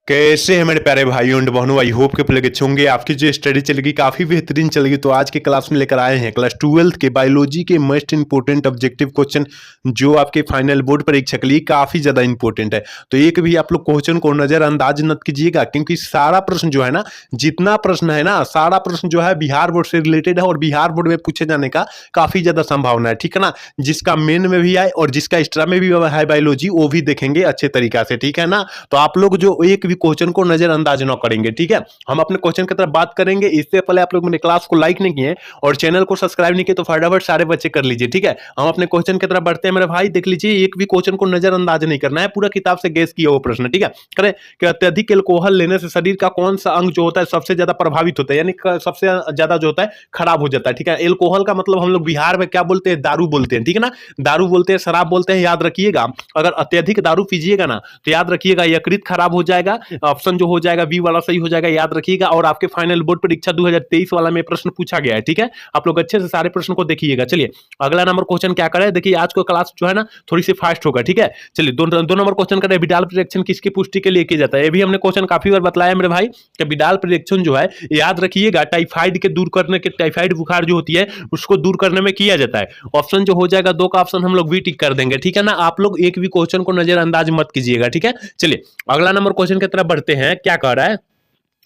कैसे हैं मेरे प्यारे भाइयों एंड बहनों। आई होप के प्ले अच्छे होंगे। आपकी जो स्टडी चलेगी काफी बेहतरीन चलेगी। तो आज के क्लास में लेकर आए हैं क्लास 12th के बायोलॉजी के मोस्ट इंपोर्टेंट ऑब्जेक्टिव क्वेश्चन जो आपके फाइनल बोर्ड परीक्षा के लिए काफी ज्यादा इंपॉर्टेंट है। तो एक भी आप लोग क्वेश्चन को नजरअंदाज मत कीजिएगा, क्योंकि सारा प्रश्न जो है ना, जितना प्रश्न है ना, सारा प्रश्न जो है बिहार बोर्ड से रिलेटेड है और बिहार बोर्ड में पूछे जाने का काफी ज्यादा संभावना है। ठीक है ना, जिसका मेन में भी आए और जिसका एक्स्ट्रा में भी है बायोलॉजी, वो भी देखेंगे अच्छे तरीका से। ठीक है ना, तो आप लोग जो एक भी क्वेश्चन को नजरअंदाज न करेंगे। ठीक है, हम अपने क्वेश्चन की तरफ बात करेंगे। इससे पहले आप लोग मेरे क्लास को लाइक नहीं किए और चैनल को सब्सक्राइब नहीं किए तो फटाफट सारे बच्चे कर लीजिए। ठीक है, हम अपने क्वेश्चन की तरफ बढ़ते हैं मेरे भाई। देख लीजिए, एक भी क्वेश्चन को नजरअंदाज नहीं करना है, पूरा किताब से गेस किया वो प्रश्न। ठीक है, करें कि अत्यधिक एल्कोहल लेने से शरीर का कौन सा अंग जो होता है सबसे ज्यादा प्रभावित होता है, यानी सबसे ज्यादा जो होता है खराब हो जाता है। ठीक है, एल्कोहल का मतलब हम लोग बिहार में क्या बोलते हैं, दारू बोलते हैं। ठीक है ना, दारू बोलते हैं, शराब बोलते हैं, याद रखिएगा। अगर अत्यधिक दारू पीजिएगा ना तो याद रखिएगा यकृत खराब हो जाएगा। ऑप्शन जो हो जाएगा बी वाला सही हो जाएगा, याद रखिएगा। और आपके फाइनल बोर्ड परीक्षा 2023 वाला में प्रश्न पूछा गया है। ठीक है, आप लोग अच्छे से सारे प्रश्न को देखिएगा। चलिए अगला नंबर क्वेश्चन क्या करें, देखिए आज को क्लास जो है ना थोड़ी सी फास्ट होगा। ठीक है, चलिए दो नंबर क्वेश्चन करें, विडाल प्रेडिक्शन किसकी पुष्टि के लिए किया जाता है। ये भी हमने क्वेश्चन काफी बार बताया मेरे भाई कि विडाल प्रेडिक्शन जो है, याद रखिएगा, टाइफाइड के दूर करने के, टाइफाइड बुखार जो होती है उसको दूर करने में किया जाता है। ऑप्शन जो हो जाएगा दो का ऑप्शन हम लोग भी टिक कर देंगे। ठीक है ना, आप लोग एक भी क्वेश्चन को नजरअंदाज मत कीजिएगा। ठीक है, चलिए अगला नंबर क्वेश्चन की तरफ बढ़ते हैं। क्या कह रहा है,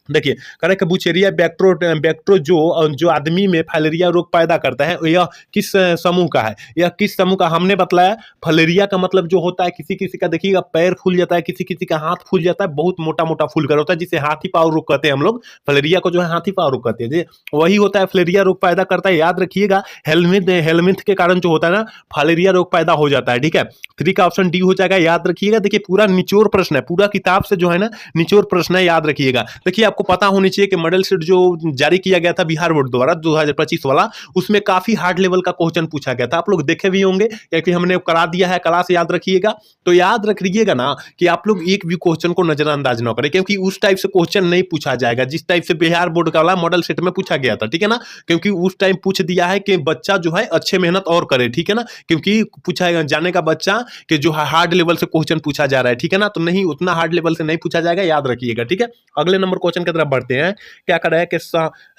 देखिए कह रहा है कि बुचेरिया बैक्ट्रो जो आदमी में फाइलेरिया रोग पैदा करता है, यह किस समूह का है, यह किस समूह का। हमने बताया फाइलेरिया का मतलब जो होता है, किसी किसी का देखिएगा पैर फूल जाता है, किसी किसी का हाथ फूल जाता है, बहुत मोटा मोटा फूल कर होता है, जिसे हाथी पाँव रोग कहते हैं हम लोग। फाइलेरिया को जो है हाथी पाँव रोग कहते हैं, वही होता है फाइलेरिया रोग पैदा करता है। याद रखिएगा, हेलमिंथ के कारण जो होता है ना फाइलेरिया रोग पैदा हो जाता है। ठीक है, 3 का ऑप्शन डी हो जाएगा, याद रखिएगा। देखिए पूरा निचोड़ प्रश्न है, पूरा किताब से जो है ना निचोड़ प्रश्न है, याद रखिएगा। देखिए आपको पता होनी चाहिए कि मॉडल शीट जो जारी किया गया था बिहार बोर्ड द्वारा 2025 वाला, उसमें काफी हार्ड लेवल का क्वेश्चन पूछा गया था। आप लोग देखे भी होंगे क्योंकि हमने करा दिया है क्लास, याद रखिएगा। तो याद रखिएगा ना कि आप लोग एक भी क्वेश्चन को नजरअंदाज ना करें, क्योंकि उस टाइप से क्वेश्चन नहीं पूछा जाएगा जिस टाइप से बिहार बोर्ड का वाला मॉडल शीट में पूछा गया था। ठीक है ना, क्योंकि उस टाइम पूछ दिया है कि बच्चा जो है अच्छे मेहनत और करे। ठीक है ना, क्योंकि पूछा जाने का बच्चा कि जो हार्ड लेवल से क्वेश्चन पूछा जा रहा है। ठीक है ना, तो नहीं, उतना हार्ड लेवल से नहीं पूछा जाएगा, याद रखिएगा। ठीक है, अगले नंबर क्वेश्चन की तरफ बढ़ते हैं। क्या कर रहा है कि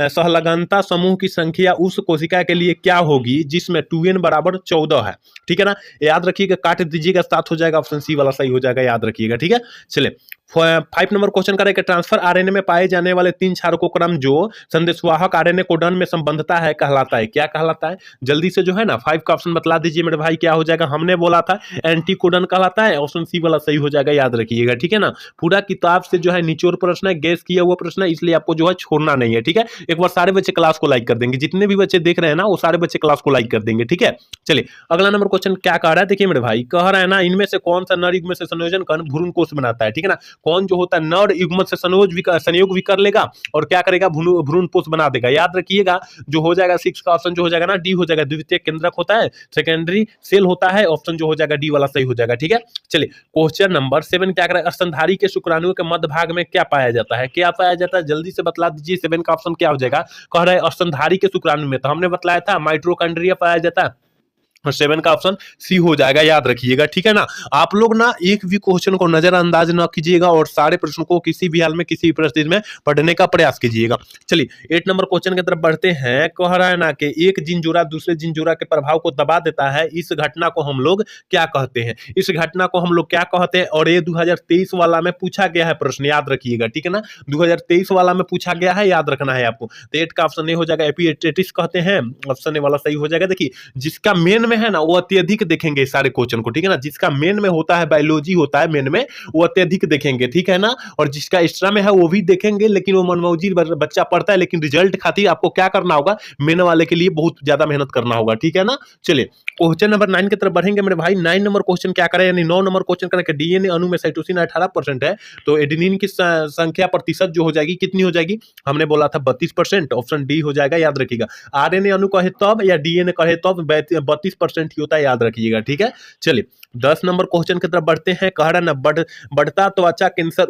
सहलगनता समूह की संख्या उस कोशिका के लिए क्या होगी जिसमें 2n बराबर 14 है। ठीक है ना, याद रखिएगा, काट दीजिएगा, 7 हो जाएगा, ऑप्शन सी वाला सही हो जाएगा, याद रखिएगा। ठीक है, चलिए 5 नंबर क्वेश्चन करें कि ट्रांसफर आरएनए में पाए जाने वाले 3 क्षारकों क्रम जो संदेशवाहक आरएनए कोडन में संबंधता है कहलाता है, क्या कहलाता है। जल्दी से जो है ना 5 का ऑप्शन बतला दीजिए मेरे भाई, क्या हो जाएगा। हमने बोला था एंटी कोडन कहलाता है, ऑप्शन सी वाला सही हो जाएगा, याद रखिएगा। ठीक है ना, पूरा किताब से जो है निचोड़ प्रश्न है, गैस किया हुआ प्रश्न है, इसलिए आपको जो है छोड़ना नहीं है। ठीक है, एक बार सारे बच्चे क्लास को लाइक कर देंगे, जितने भी बच्चे देख रहे हैं ना वो सारे बच्चे क्लास को लाइक कर देंगे। ठीक है, चलिए अगला नंबर क्वेश्चन क्या कह रहा है, देखिए मेरे भाई, कह रहा है ना इनमें से कौन सा नर युग्म से संयोजन कर भ्रूण कोष बनाता है। ठीक है ना, कौन जो होता है नर युग्म से संयोग भी कर लेगा और क्या करेगा, भ्रूण कोष बना देगा। याद रखिएगा, जो हो जाएगा 6 का ऑप्शन जो हो जाएगा ना डी हो जाएगा, द्वितीय केंद्रक होता है, सेकेंडरी सेल होता है, ऑप्शन जो हो जाएगा डी वाला सही हो जाएगा। ठीक है, चलिए क्वेश्चन नंबर 7 क्या करेगा, स्तनधारी के शुक्राणु के मध्य भाग में क्या पाया जाता है, क्या पाया जाता है, जल्दी से बतला दीजिए। 7 का ऑप्शन क्या हो जाएगा, कह रहा है स्तनधारी के शुक्राणु में, तो हमने बतलाया था माइटोकॉन्ड्रिया पाया जाता है, और 7 का ऑप्शन सी हो जाएगा, याद रखिएगा। ठीक है ना, आप लोग ना एक भी क्वेश्चन को नजरअंदाज ना कीजिएगा और सारे प्रश्नों को किसी भी हाल में किसी भी परिस्थिति में पढ़ने का प्रयास कीजिएगा। चलिए 8 नंबर क्वेश्चन की तरफ बढ़ते हैं। कह रहा है ना कि एक जीन जोड़ा दूसरे जीन जोड़ा के प्रभाव को दबा देता है, इस घटना को हम लोग क्या कहते हैं, इस घटना को हम लोग क्या कहते हैं। और ये 2023 वाला में पूछा गया है प्रश्न, याद रखिएगा। ठीक है ना, 2023 वाला में पूछा गया है, याद रखना है आपको। तो 8 का ऑप्शन ए हो जाएगा, एपिथेटिस कहते हैं, ऑप्शन ए वाला सही हो जाएगा। देखिए जिसका मेन में है ना वो अत्यधिक देखेंगे सारे क्वेश्चन को। ठीक है ना, जिसका मेन में होता है बायोलॉजी होता है मेन में, वो अत्यधिक देखेंगे। ठीक है ना, और जिसका एक्स्ट्रा में है वो भी देखेंगे, लेकिन वो मनमौजी बच्चा पढ़ता है, लेकिन रिजल्ट खातिर आपको क्या करना होगा, मेन वाले के लिए बहुत ज्यादा मेहनत करना होगा। ठीक है ना, चलिए क्वेश्चन नंबर 9 की तरफ बढ़ेंगे मेरे भाई। 9 नंबर क्वेश्चन क्या करें, यानी 9 नंबर क्वेश्चन करें कि डीएनए अणु में साइटोसिन 18% है, तो एडेनिन की संख्या प्रतिशत जो हो जाएगी कितनी हो जाएगी, हमने बोला था 32%, ऑप्शन डी हो जाएगा, याद रखिएगा। आरएनए अणु कहे तब या डीएनए कहे तब 10% ही होता है, याद रखिएगा। ठीक है, चलिए 10 नंबर क्वेश्चन की तरफ बढ़ते हैं। कह रहा है ना, बढ़ता त्वचा कैंसर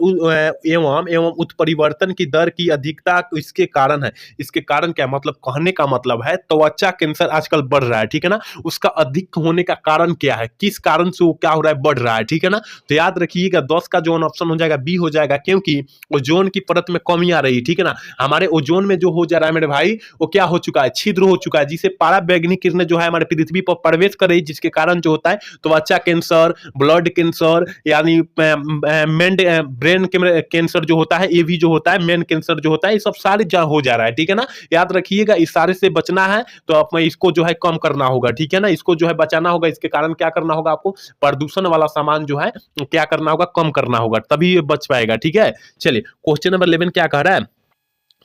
एवं उत्परिवर्तन की दर की अधिकता इसके कारण है। इसके कारण क्या मतलब, कहने का मतलब है त्वचा कैंसर आजकल बढ़ रहा है, ठीक है ना, उसका अधिक होने का कारण क्या है, किस कारण से वो क्या हो रहा है, बढ़ रहा है, ठीक है ना। तो याद रखिएगा 10 का जो ऑप्शन हो जाएगा बी हो जाएगा, क्योंकि ओजोन की परत में कमी आ रही है, ठीक है ना। हमारे ओजोन में जो हो जा रहा है मेरे भाई, वो क्या हो चुका है, छिद्र हो चुका है, जिसे पाराबैंगनी किरणें जो है हमारे पृथ्वी पर प्रवेश कर रही है, जिसके कारण जो होता है त्वचा कैंसर, ब्लड कैंसर, यानी ब्रेन कैंसर जो होता है, ये भी जो होता है मेन कैंसर जो होता है, ये सब सारे हो जा रहा है, ठीक है ना। याद रखिएगा इस सारे से बचना है तो आप इसको जो है कम करना होगा, ठीक है ना, इसको जो है बचाना होगा। इसके कारण क्या करना होगा आपको, प्रदूषण वाला सामान जो है क्या करना होगा, कम करना होगा, तभी ये बच पाएगा। ठीक है, चलिए क्वेश्चन नंबर 11 क्या कह रहा है,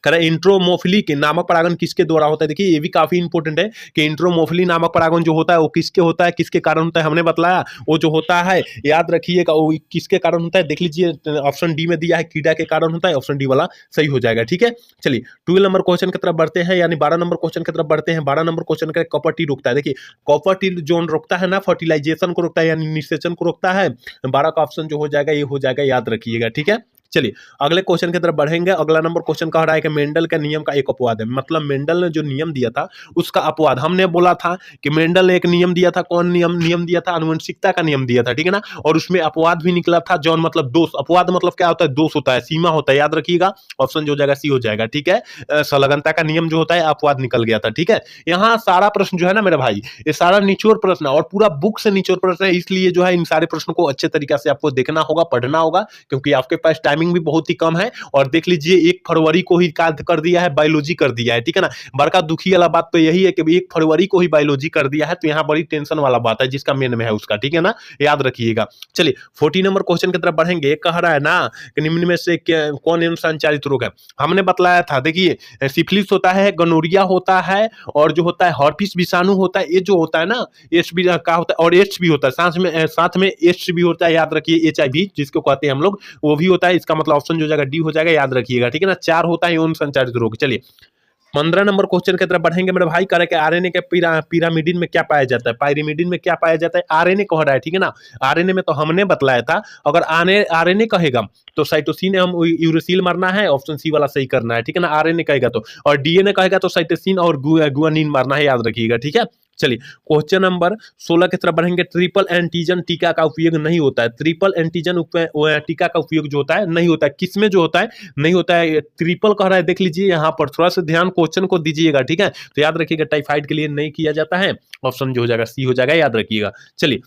इंट्रोमोफिली के नामक परागण किसके द्वारा होता है। देखिए ये भी काफी इंपॉर्टेंट है कि इंट्रोमोफिली नामक परागण जो होता है वो किसके होता है, किसके कारण होता है, हमने बतलाया वो जो होता है, याद रखिएगा वो किसके कारण होता है। देख लीजिए ऑप्शन डी में दिया है, कीड़ा के कारण होता है, ऑप्शन डी वाला सही हो जाएगा। ठीक है, चलिए 12 नंबर क्वेश्चन की तरफ बढ़ते हैं, यानी 12 नंबर क्वेश्चन की तरफ बढ़ते हैं। 12 नंबर क्वेश्चन का कॉपर टी रोकता है। देखिए कॉपर टी जो रोकता है ना, फर्टिलाइजेशन को रोकता है, यानी निषेचन को रोकता है। 12 का ऑप्शन जो हो जाएगा ये हो जाएगा, याद रखिएगा। ठीक है, चलिए अगले क्वेश्चन की तरफ बढ़ेंगे। अगला नंबर क्वेश्चन कह रहा है कि मेंडल का नियम का एक अपवाद है, मतलब मेंडल ने जो नियम दिया था उसका अपवाद। हमने बोला था कि मेंडल ने एक नियम दिया था, कौन नियम दिया था, आनुवंशिकता का नियम दिया था, ठीक है ना, और उसमें अपवाद भी निकला था। जॉन मतलब दोष, अपवाद मतलब क्या होता है, दोष होता है, सीमा होता है, याद रखिएगा। ऑप्शन जो हो जाएगा सी हो जाएगा। ठीक है, संलग्नता का नियम जो होता है, अपवाद निकल गया था। ठीक है, यहाँ सारा प्रश्न जो है ना मेरे भाई, ये सारा निचोड़ प्रश्न है और पूरा बुक से निचोड़ प्रश्न है, इसलिए जो है इन सारे प्रश्नों को अच्छे तरीके से आपको देखना होगा, पढ़ना होगा, क्योंकि आपके पास टाइमिंग भी बहुत ही कम है। और देख लीजिए 1 फरवरी को ही कर दिया है, बायोलॉजी कर दिया है, ठीक है ना। बड़का दुखी वाला बात तो यही है कि 1 फरवरी को ही बायोलॉजी कर दिया है, तो यहाँ बड़ी टेंशन वाला बात है, जिसका मेन में है उसका, ठीक है ना, याद रखिएगा। चलिए 14 नंबर क्वेश्चन की तरफ बढ़ेंगे। कह रहा है ना कि निम्न में से कौन एवं संचारित रोग है। हमने बतलाया था, देखिए सिफिलिस होता है, गनोरिया होता है, और जो होता है हॉर्पिस विषाणु होता है, ये जो होता है ना एच भी का होता है, और एच भी होता है, साथ में एच भी होता है, याद रखिए, HIV जिसको कहते हैं हम लोग, वो भी होता है। इसका मतलब ऑप्शन जो जाएगा डी हो जाएगा, याद रखिएगा। ठीक है ना, 4 होता है यौन संचारित रोग। चलिए 15 नंबर क्वेश्चन की तरफ बढ़ेंगे मेरे भाई। करे कि आरएनए के पिरामिडिन में क्या पाया जाता है, पायरिमिडिन में क्या पाया जाता है, आरएनए कह रहा है, ठीक है ना। आरएनए में तो हमने बतलाया था, अगर आरएनए कहेगा तो साइटोसिन हम यूरेसिल मारना है, ऑप्शन सी वाला सही करना है, ठीक है ना। आरएनए कहेगा तो, और डीएनए कहेगा तो साइटोसिन और गुआनिन मारना है, याद रखिएगा। ठीक है, चलिए क्वेश्चन नंबर 16 की तरफ बढ़ेंगे। ट्रिपल एंटीजन टीका का उपयोग नहीं होता है। ट्रिपल एंटीजन टीका का उपयोग जो होता है नहीं होता है, किसमें जो होता है नहीं होता है, ट्रिपल कह रहा है। देख लीजिए यहाँ पर थोड़ा सा ध्यान क्वेश्चन को दीजिएगा, ठीक है। तो याद रखिएगा टाइफाइड के लिए नहीं किया जाता है, ऑप्शन जो हो जाएगा सी हो जाएगा, याद रखिएगा। चलिए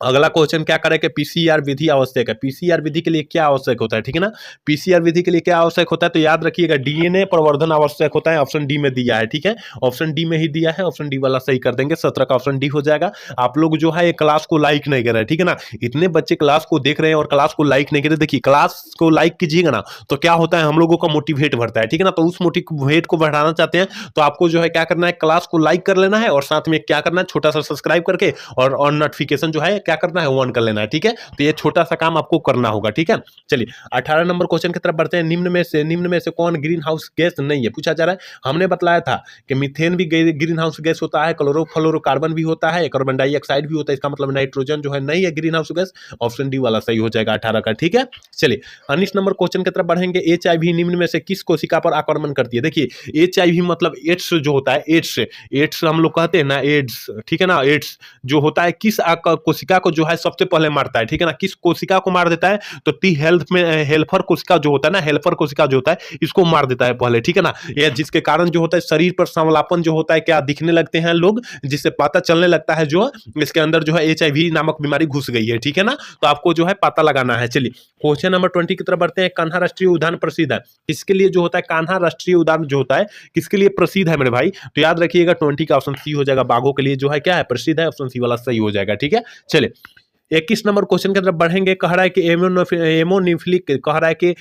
अगला क्वेश्चन क्या करें कि पीसीआर विधि आवश्यक है। पीसीआर विधि के लिए क्या आवश्यक होता है, ठीक है ना। पीसीआर विधि के लिए क्या आवश्यक होता है, तो याद रखिएगा डीएनए प्रवर्धन आवश्यक होता है, ऑप्शन डी में दिया है, ठीक है, ऑप्शन डी में ही दिया है, ऑप्शन डी वाला सही कर देंगे। 17 का ऑप्शन डी हो जाएगा। आप लोग जो है क्लास को लाइक नहीं कर रहे हैं, ठीक है ना, इतने बच्चे क्लास को देख रहे हैं और क्लास को लाइक नहीं कर रहे। देखिए क्लास को लाइक कीजिएगा ना तो क्या होता है, हम लोगों का मोटिवेट बढ़ता है, ठीक है ना। तो उस मोटिवेट को बढ़ाना चाहते हैं तो आपको जो है क्या करना है, क्लास को लाइक कर लेना है, और साथ में क्या करना है, छोटा सा सब्सक्राइब करके और नोटिफिकेशन जो है क्या करना है, ऑन कर लेना है, ठीक है। तो ये छोटा सा काम आपको करना होगा, ठीक है। चलिए 18 नंबर क्वेश्चन की तरफ बढ़ते हैं। निम्न में से कौन ग्रीन हाउस गैस नहीं है, पूछा जा रहा है। हमने बतलाया था कि मीथेन भी ग्रीन हाउस गैस होता है, क्लोरोफ्लोरोकार्बन भी होता है, कार्बन डाइऑक्साइड भी होता है, इसका मतलब नाइट्रोजन जो है नहीं है green house gas, option D वाला सही हो जाएगा 18 का, ठीक है। चलिए 19 नंबर क्वेश्चन की तरफ बढ़ेंगे। HIV निम्न में से किस कोशिका पर आक्रमण करती है। देखिए HIV मतलब एड्स जो होता है, एड्स हम लोग कहते हैं ना, एड्स, ठीक है ना, एड्स जो होता है किस कोशिका को जो है सबसे पहले मारता है, ठीक है ना, किस कोशिका को मार देता है, तो टी हेल्थ में हेल्पर कोशिका जो होता है ना, हेल्पर कोशिका जो होता है इसको मार देता है पहले, ठीक है ना। यह जिसके कारण जो होता है शरीर पर सांवलापन जो होता है, क्या दिखने लगते हैं लोग, जिससे पता चलने लगता है जो इसके अंदर जो है HIV नामक बीमारी घुस गई है, ठीक है ना। तो आपको जो है पता लगाना है। चलिए क्वेश्चन नंबर 20 की तरफ बढ़ते हैं। कान्हा राष्ट्रीय उद्यान प्रसिद्ध है, इसके लिए जो होता है कान्हा राष्ट्रीय उद्यान जो होता है किसके लिए प्रसिद्ध है मेरे भाई, तो याद रखिएगा 20 का ऑप्शन सी हो जाएगा, बाघों के लिए जो है क्या है, प्रसिद्ध है, ऑप्शन सी वाला सही हो जाएगा, ठीक है। चलिए 21 नंबर क्वेश्चन की तरफ बढ़ेंगे। कह रहा है कि एमोनिफिलिक कह रहा है कि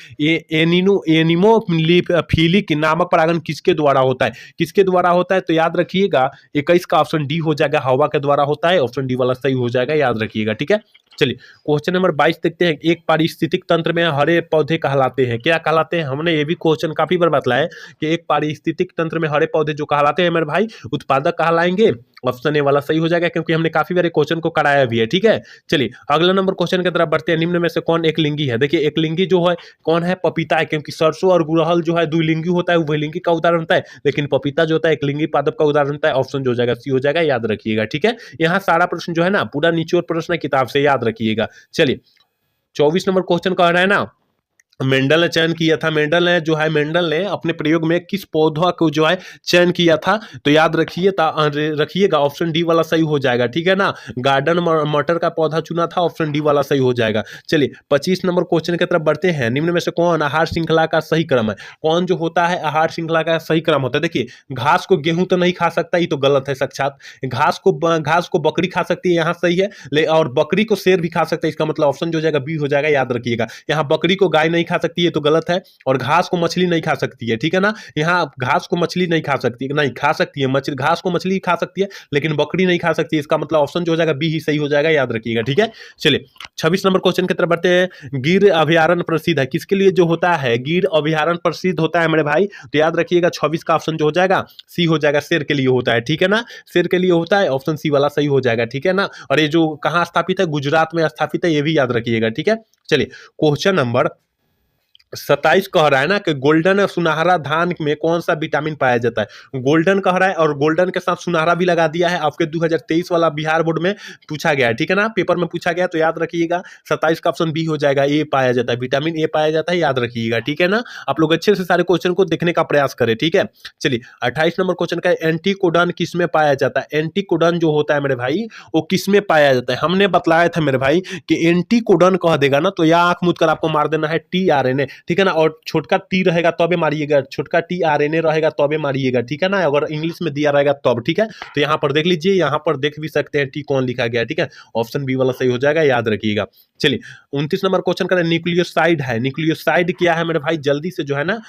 एनिमोफिलिक नामक परागण किसके द्वारा होता है, किसके द्वारा होता है? तो याद रखिएगा 21 का ऑप्शन डी हो जाएगा, हवा के द्वारा होता है। ऑप्शन डी वाला सही हो जाएगा, याद रखिएगा। ठीक है, चलिए क्वेश्चन नंबर 22 देखते हैं। एक पारिस्थितिक तंत्र में हरे पौधे कहलाते हैं, क्या कहलाते हैं? हमने ये भी क्वेश्चन काफी बार बतलाया है कि एक पारिस्थितिक तंत्र में हरे पौधे जो कहलाते हैं मेरे भाई, उत्पादक कहलाएंगे। ऑप्शन ए वाला सही हो जाएगा, क्योंकि हमने काफी बार क्वेश्चन को कराया भी है। ठीक है, चलिए अगला नंबर क्वेश्चन की तरफ बढ़ते हैं। निम्न में से कौन एक लिंगी है? देखिए एक लिंगी जो है कौन है? पपीता है, क्योंकि सरसों और गुड़हल जो है द्विलिंगी होता है, उभयलिंगी का उदाहरण होता है, लेकिन पपीता जो होता है एक लिंगी पादप का उदाहरण होता है। ऑप्शन जो हो जाएगा सी हो जाएगा, याद रखिएगा। ठीक है, यहाँ सारा प्रश्न जो है ना पूरा निचोड़ प्रश्न है किताब से, याद रखिएगा। चलिए 24 नंबर क्वेश्चन कह रहा है ना, मेंडल ने चयन किया था। मेंडल ने अपने प्रयोग में किस पौधा को जो है चयन किया था? तो याद रखिएगा ऑप्शन डी वाला सही हो जाएगा। ठीक है ना, गार्डन मटर का पौधा चुना था। ऑप्शन डी वाला सही हो जाएगा। चलिए 25 नंबर क्वेश्चन की तरफ बढ़ते हैं। निम्न में से कौन आहार श्रृंखला का सही क्रम है? कौन जो होता है आहार श्रृंखला का सही क्रम होता है? देखिए घास को गेहूं तो नहीं खा सकता, ये तो गलत है साक्षात। घास को बकरी खा सकती है, यहाँ सही है। और बकरी को शेर भी खा सकता है, इसका मतलब ऑप्शन जो हो जाएगा बी हो जाएगा, याद रखिएगा। यहाँ बकरी को गाय नहीं खा सकती है तो गलत है, और घास को मछली नहीं खा सकती है। ठीक है ना, यहाँ घास को मछली नहीं खा सकती, नहीं खा सकती है मछली, घास को मछली खा सकती है लेकिन बकरी नहीं खा सकती है। इसका मतलब ऑप्शन जो हो जाएगा बी ही सही हो जाएगा, याद रखिएगा। ठीक है, चलिए 26 नंबर क्वेश्चन की तरफ बढ़ते हैं। गिर अभयारण्य प्रसिद्ध है, किसके लिए जो होता है? गिर अभयारण्य प्रसिद्ध होता है मेरे भाई, तो याद रखिएगा 26 का ऑप्शन जो हो जाएगा सी हो जाएगा, शेर के लिए होता है। ठीक है ना, शेर के लिए होता है, ऑप्शन सी वाला सही हो जाएगा। ठीक है ना, और ये जो कहाँ स्थापित है? गुजरात में स्थापित है, ये भी याद रखिएगा। ठीक है, चलिए क्वेश्चन नंबर 27 कह रहा है ना कि गोल्डन सुनहरा धान में कौन सा विटामिन पाया जाता है? गोल्डन कह रहा है और गोल्डन के साथ सुनहरा भी लगा दिया है। आपके 2023 वाला बिहार बोर्ड में पूछा गया है। ठीक है ना, पेपर में पूछा गया, तो याद रखिएगा 27 का ऑप्शन बी हो जाएगा, ए पाया जाता है, विटामिन ए पाया जाता है, याद रखिएगा। ठीक है ना, आप लोग अच्छे से सारे क्वेश्चन को देखने का प्रयास करें। ठीक है, चलिए 28 नंबर क्वेश्चन का एंटीकोडन किस में पाया जाता है? एंटीकोडन जो होता है मेरे भाई वो किस में पाया जाता है? हमने बतलाया था मेरे भाई कि एंटीकोडन कह देगा ना तो या आंख मूंद कर आपको मार देना है टीआरएनए। ठीक है ना, और छोटका टी रहेगा तबे मारिएगा, छोटका टीआरएनए रहेगा तबे मारिएगा। ठीक है ना, अगर इंग्लिश में दिया रहेगा तब। ठीक है, तो यहाँ पर देख लीजिए, यहाँ पर देख भी सकते हैं टी कौन लिखा गया। ठीक है, ऑप्शन बी वाला सही हो जाएगा, याद रखिएगा। चलिए 29 नंबर क्वेश्चन करें। न्यूक्लियोसाइड है, न्यूक्लियोसाइड क्या है मेरे भाई? जल्दी से जो है ना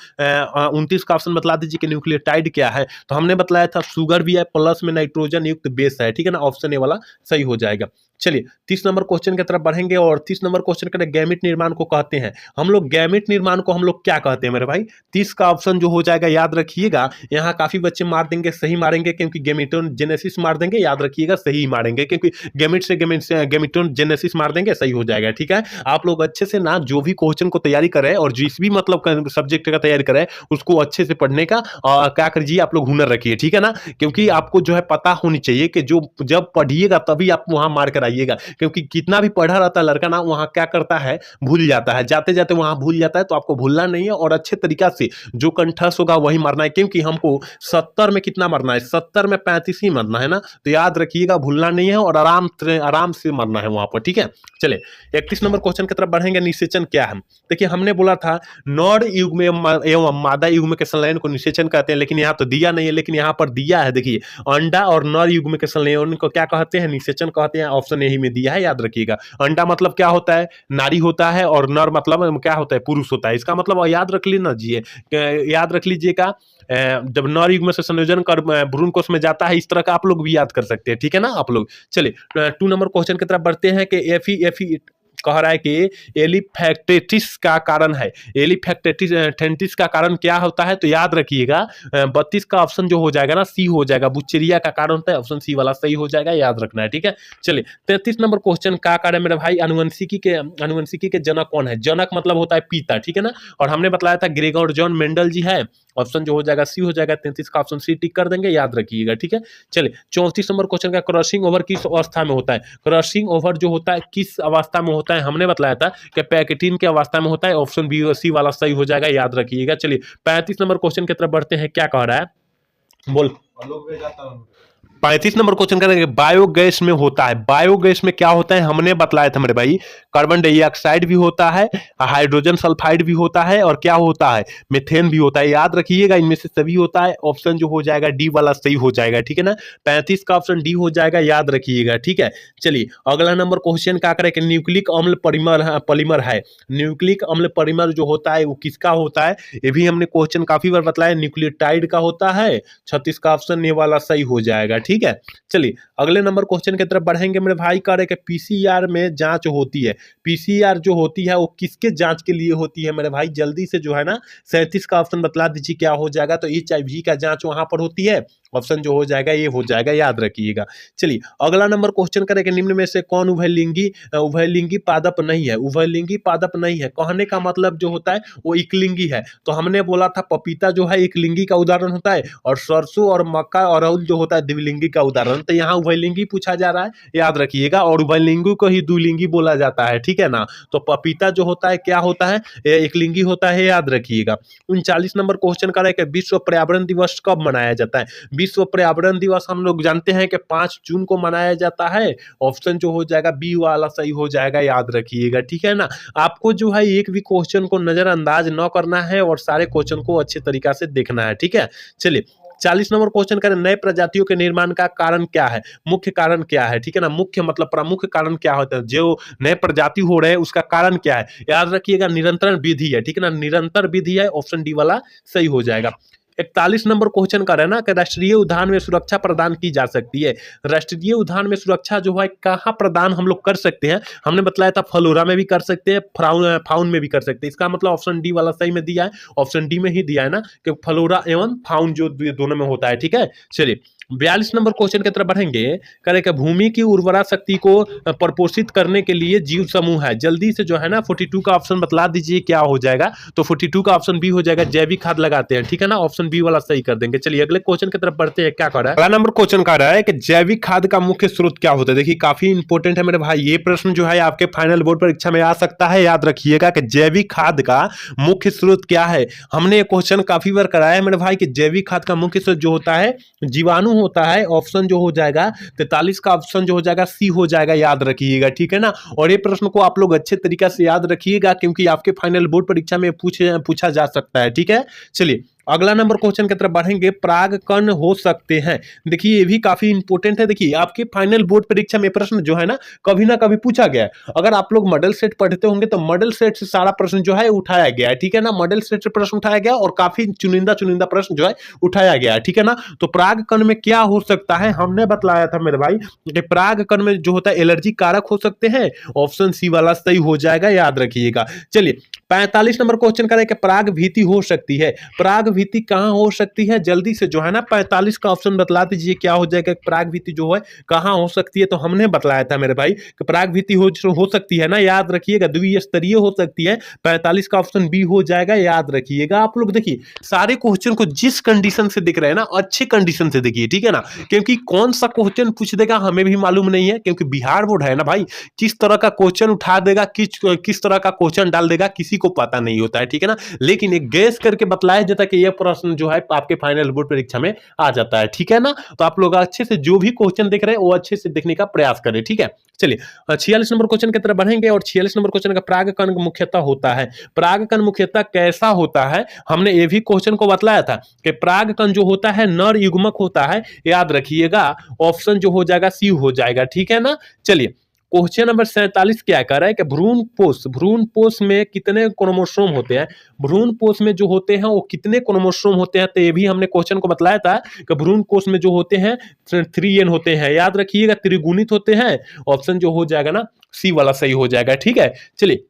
29 का ऑप्शन बतला दीजिए कि न्यूक्लियोटाइड क्या है। तो हमने बतलाया था शुगर भी है, प्लस में नाइट्रोजन युक्त बेस है। ठीक है ना, ऑप्शन ए वाला सही हो जाएगा। चलिए 30 नंबर क्वेश्चन की तरफ बढ़ेंगे और 30 नंबर क्वेश्चन करें। गैमेट निर्माण को कहते हैं हम लोग, गैमेट निर्माण को हम लोग क्या कहते हैं मेरे भाई? 30 का ऑप्शन जो हो जाएगा, याद रखिएगा। यहाँ काफी बच्चे मार देंगे, सही मारेंगे, क्योंकि गेमेटोजेनेसिस मार देंगे, याद रखिएगा सही मारेंगे, क्योंकि गेमेट से गेमेटोजेनेसिस मार देंगे, सही हो जाएगा। ठीक है, आप लोग अच्छे से ना जो भी क्वेश्चन को तैयारी करें और जिस भी मतलब सब्जेक्ट का तैयारी करें उसको अच्छे से पढ़ने का क्या करिए, आप लोग हुनर रखिए। ठीक है ना, क्योंकि आपको जो है पता होनी चाहिए कि जो जब पढ़िएगा तभी आप वहां मार कर आइएगा, क्योंकि कितना भी पढ़ा रहता है लड़का ना वहां क्या करता है, भूल जाता है, जाते जाते वहां भूल जाता है। तो आपको भूलना नहीं है और अच्छे तरीका से जो कंठस्थ होगा वही मारना है, क्योंकि हमको 70 में कितना मारना है? 70 में 35 ही मारना है ना, तो याद रखिएगा, भूलना नहीं है और आराम से मारना है वहां पर। ठीक है, चले 31 नंबर क्वेश्चन की तरफ बढ़ेंगे। निषेचन क्या है? देखिए हमने बोला था नर युग में एवं मादा युग में के संलयन को निषेचन कहते हैं, लेकिन यहाँ तो दिया नहीं है, लेकिन यहाँ पर दिया है। देखिए अंडा और नर युग में के संलयन को क्या कहते हैं? निषेचन कहते हैं। ऑप्शन यही में दिया है, याद रखिएगा। अंडा मतलब क्या होता है? नारी होता है, और नर मतलब क्या होता है? पुरुष होता है। इसका मतलब याद रख लीजिएगा जब नर युग में से संयोजन कर भ्रूण कोश में जाता है, इस तरह का आप लोग भी याद कर सकते हैं। ठीक है ना आप लोग। चलिए 2 नंबर क्वेश्चन की तरफ बढ़ते हैं कि एफी कह रहा है कि एलिफैक्टिटिस का कारण है। एलिफैक्टिटिस का कारण क्या होता है? तो याद रखिएगा 32 का ऑप्शन जो हो जाएगा ना सी हो जाएगा, बुच्चेरिया का कारण होता है। ऑप्शन सी वाला सही हो जाएगा, याद रखना है। ठीक है, चलिए 33 नंबर क्वेश्चन का कारण मेरे भाई अनुवंशिकी के जनक कौन है? जनक मतलब होता है पिता। ठीक है ना, और हमने बताया था ग्रेगोर जॉन मेंडल जी है। ऑप्शन जो हो जाएगा सी हो जाएगा, 33 का ऑप्शन सी टिक कर देंगे, याद रखिएगा। ठीक है, चलिए 34 नंबर क्वेश्चन का क्रॉसिंग ओवर किस अवस्था में होता है? क्रॉसिंग ओवर जो होता है किस अवस्था में होता है? हमने बताया था कि पैकेटिन की अवस्था में होता है। ऑप्शन बी सी वाला सही हो जाएगा, याद रखिएगा। चलिए 35 नंबर क्वेश्चन की तरफ बढ़ते हैं। क्या कह रहा है? बोल 35 नंबर क्वेश्चन करेंगे, बायोगैस में होता है, बायोगैस में क्या होता है हमने बतलाया था मेरे भाई, कार्बन डाइऑक्साइड भी होता है, हाइड्रोजन सल्फाइड भी होता है, और क्या होता है, मीथेन भी होता है। याद रखिएगा इनमें से सभी होता है। ऑप्शन जो हो जाएगा डी वाला सही हो जाएगा, ठीक है ना। 35 का ऑप्शन डी हो जाएगा, याद रखिएगा, ठीक है। चलिए अगला नंबर क्वेश्चन क्या करें कि न्यूक्लिक अम्ल पॉलीमर है। न्यूक्लिक अम्ल पॉलीमर जो होता है वो किसका होता है, ये भी हमने क्वेश्चन काफी बार बतलाया, न्यूक्लियोटाइड का होता है। 36 का ऑप्शन ये वाला सही हो जाएगा, ठीक है। चलिए अगले नंबर क्वेश्चन की तरफ बढ़ेंगे मेरे भाई। कह रहे कि पीसीआर में जांच होती है, पीसीआर जो होती है वो किसके जांच के लिए होती है मेरे भाई, जल्दी से जो है ना 37 का ऑप्शन बतला दीजिए क्या हो जाएगा। तो HIV का जांच वहां पर होती है, ऑप्शन जो हो जाएगा ये हो जाएगा, याद रखिएगा। चलिए अगला नंबर क्वेश्चन करें कि निम्न में से कौन उभयलिंगी पादप नहीं है। उभयलिंगी पादप नहीं है कहने का मतलब जो होता है वो एकलिंगी है। तो हमने बोला था पपीता जो है एकलिंगी का उदाहरण होता है, और सरसों और मक्का और अरहुल जो होता है द्विलिंगी का उदाहरण। तो यहाँ उभयलिंगी पूछा जा रहा है, याद रखिएगा, और उभयलिंगी को ही द्विलिंगी बोला जाता है, ठीक है ना। तो पपीता जो होता है क्या होता है, एकलिंगी होता है, याद रखिएगा। 39 नंबर क्वेश्चन कर रहा है कि विश्व पर्यावरण दिवस कब मनाया जाता है। विश्व पर्यावरण दिवस हम लोग जानते हैं कि 5 जून को मनाया जाता है। ऑप्शन जो हो जाएगा बी वाला सही हो जाएगा, याद रखिएगा, ठीक है ना। आपको जो है एक भी क्वेश्चन को नजरअंदाज न करना है और सारे क्वेश्चन को अच्छे तरीका से देखना है, ठीक है। चलिए 40 नंबर क्वेश्चन करें, नए प्रजातियों के निर्माण का कारण क्या है, मुख्य कारण क्या है, ठीक है ना। मुख्य मतलब प्रमुख कारण क्या होता है, जो नए प्रजाति हो रहे हैं उसका कारण क्या है, याद रखिएगा निरंतर विधि है, ठीक है ना, निरंतर विधि है, ऑप्शन डी वाला सही हो जाएगा। 41 नंबर क्वेश्चन कर रहे हैं ना कि राष्ट्रीय उद्यान में सुरक्षा प्रदान की जा सकती है। राष्ट्रीय उद्यान में सुरक्षा जो है कहाँ प्रदान हम लोग कर सकते हैं, हमने बताया था फ्लोरा में भी कर सकते हैं, फाउन में भी कर सकते हैं। इसका मतलब ऑप्शन डी वाला सही में दिया है, ऑप्शन डी में ही दिया है ना कि फ्लोरा एवं फाउन जो दोनों में होता है, ठीक है। चलिए 42 नंबर क्वेश्चन की तरफ बढ़ेंगे। करें कि भूमि की उर्वरा शक्ति को प्रपोषित करने के लिए जीव समूह है, जल्दी से जो है ना 42 का ऑप्शन बतला दीजिए क्या हो जाएगा। तो 42 का ऑप्शन बी हो जाएगा, जैविक खाद लगाते हैं, ठीक है ना, ऑप्शन बी वाला सही कर देंगे। चलिए अगले क्वेश्चन की तरफ बढ़ते हैं। क्या कर रहा है, अगला नंबर क्वेश्चन कर रहा है कि जैविक खाद का मुख्य स्रोत क्या होता है। देखिए काफी इंपॉर्टेंट है मेरे भाई, ये प्रश्न जो है आपके फाइनल बोर्ड परीक्षा में आ सकता है, याद रखिएगा कि जैविक खाद का मुख्य स्रोत क्या है। हमने ये क्वेश्चन काफी बार कराया है मेरे भाई कि जैविक खाद का मुख्य स्रोत जो होता है जीवाणु होता है, ऑप्शन जो हो जाएगा 43 का ऑप्शन जो हो जाएगा सी हो जाएगा, याद रखिएगा, ठीक है ना। और ये प्रश्न को आप लोग अच्छे तरीके से याद रखिएगा क्योंकि आपके फाइनल बोर्ड परीक्षा में पूछा जा सकता है, ठीक है। चलिए अगला नंबर क्वेश्चन की तरफ बढ़ेंगे। परागकण हो सकते हैं, देखिए ये भी काफी इंपॉर्टेंट है। देखिए आपके फाइनल बोर्ड परीक्षा में प्रश्न जो है ना कभी पूछा गया है। अगर आप लोग मॉडल सेट पढ़ते होंगे तो मॉडल सेट से सारा प्रश्न जो है उठाया गया है, ठीक है ना। मॉडल सेट से प्रश्न उठाया गया और काफी चुनिंदा प्रश्न जो है उठाया गया है, ठीक है ना। तो परागकण में क्या हो सकता है, हमने बतलाया था मेरे भाई कि परागकण में जो होता है एलर्जी कारक हो सकते हैं, ऑप्शन सी वाला सही हो जाएगा, याद रखिएगा। चलिए 45 नंबर क्वेश्चन करें कि पराग भीति हो सकती है। पराग भीति कहां हो सकती है, जल्दी से जो है ना 45 का ऑप्शन बतला दीजिए क्या हो जाएगा। पराग भीति जो है कहां हो सकती है, तो हमने बतलाया था मेरे भाई कि पराग भीति हो सकती है ना, याद रखिएगा द्विस्तरीय हो सकती है। 45 का ऑप्शन बी हो जाएगा, याद रखिएगा। आप लोग देखिए सारे क्वेश्चन को जिस कंडीशन से दिख रहे हैं ना अच्छे कंडीशन से देखिए, ठीक है ना, क्योंकि कौन सा क्वेश्चन पूछ देगा हमें भी मालूम नहीं है, क्योंकि बिहार बोर्ड है ना भाई, किस तरह का क्वेश्चन उठा देगा, किस तरह का क्वेश्चन डाल देगा किसी को पता नहीं होता है, ठीक है ना। लेकिन एक गैस करके बतलाया जाता है कि यह प्रश्न जो है आपके फाइनल बोर्ड परीक्षा में आ जाता है, ठीक है ना। तो आप लोग अच्छे से जो भी क्वेश्चन देख रहे हैं वो अच्छे से देखने का प्रयास करें, ठीक है। चलिए 46 नंबर क्वेश्चन की तरफ बढ़ेंगे और 46 नंबर क्वेश्चन का परागकण मुख्यतः होता है। परागकण मुख्यतः कैसा होता है, हमने ये भी क्वेश्चन को बतलाया था कि परागकण जो होता है नर युग्मक होता है, याद रखिएगा, ऑप्शन जो हो जाएगा सी हो जाएगा, ठीक है ना। चलिए क्वेश्चन नंबर 47 क्या कह रहा है कि भ्रूण पोष में कितने क्रोमोसोम होते हैं। भ्रूण पोष में जो होते हैं वो कितने क्रोमोसोम होते हैं, तो ये भी हमने क्वेश्चन को बतलाया था कि भ्रूण कोष में जो होते हैं 3n होते हैं, याद रखिएगा, त्रिगुणित होते हैं, ऑप्शन जो हो जाएगा ना सी वाला सही हो जाएगा, ठीक है। चलिए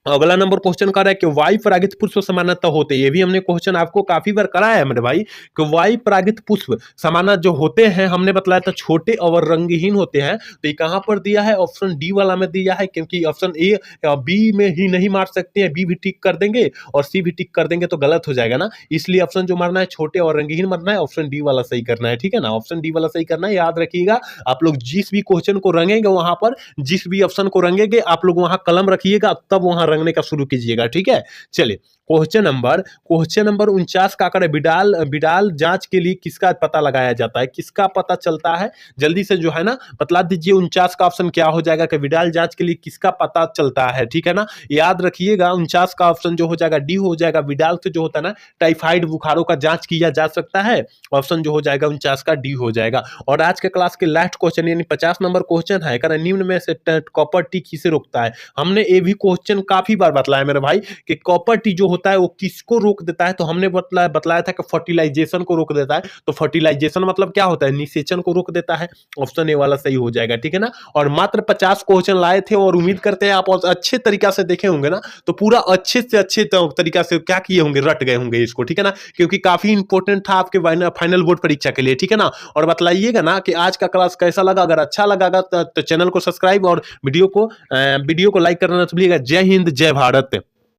अगला नंबर क्वेश्चन कर रहा है कि वायु परागित पुष्प समानता होते, ये भी हमने क्वेश्चन आपको काफी बार कराया है मेरे भाई कि वायु परागित पुष्प समाना जो होते हैं, हमने बतलाया था छोटे और रंगहीन होते हैं। तो ये कहां पर दिया है, ऑप्शन डी वाला में दिया है, क्योंकि ऑप्शन ए बी में ही नहीं मार सकते हैं, बी भी टिक कर देंगे और सी भी टिक कर देंगे तो गलत हो जाएगा ना, इसलिए ऑप्शन जो मारना है छोटे और रंगहीन मारना है, ऑप्शन डी वाला सही करना है, ठीक है ना, ऑप्शन डी वाला सही करना है, याद रखिएगा। आप लोग जिस भी क्वेश्चन को रंगेंगे वहां पर जिस भी ऑप्शन को रंगेंगे आप लोग वहां कलम रखिएगा, तब वहां रंगने का शुरू कीजिएगा, ठीक है। चलिए क्वेश्चन नंबर 49 का आकर बिडाल बिडाल जांच के लिए किसका पता लगाया जाता है, किसका पता चलता है, जल्दी से जो है ना बतला दीजिए। 49 का ऑप्शन क्या हो जाएगा कि बिडाल जांच के लिए किसका पता चलता है, ठीक है ना। याद रखिएगा 49 का ऑप्शन जो हो जाएगा डी हो जाएगा। बिडाल से जो होता है ना टाइफाइड बुखारों का जांच किया जा सकता है। ऑप्शन जो हो जाएगा 49 का डी हो जाएगा। और आज के क्लास के लास्ट क्वेश्चन यानी 50 नंबर क्वेश्चन है, निम्न में से कॉपर टी किसे रोकता है। हमने ये भी क्वेश्चन काफी बार बतलाया मेरे भाई कि कॉपर टी जो होता है वो किसको रोक देता है, तो हमने बतलाया था कि फर्टिलाइजेशन को रोक देता है। तो फर्टिलाइजेशन मतलब क्या होता है, निषेचन को रोक देता है। ऑप्शन ए वाला सही हो जाएगा, ठीक है ना। और मात्र 50 क्वेश्चन लाए थे और उम्मीद करते हैं आप अच्छे तरीका से देखे होंगे ना, तो पूरा अच्छे से अच्छे तरीका से क्या किए होंगे, रट गए होंगे इसको, ठीक है ना, क्योंकि काफी इंपॉर्टेंट था आपके फाइनल बोर्ड परीक्षा के लिए, ठीक है ना। और बतलाइएगा ना कि आज का क्लास कैसा लगा। अगर अच्छा लगा तो चैनल को सब्सक्राइब और वीडियो को लाइक करना ना भूलिएगा। जय हिंद, जय भारत।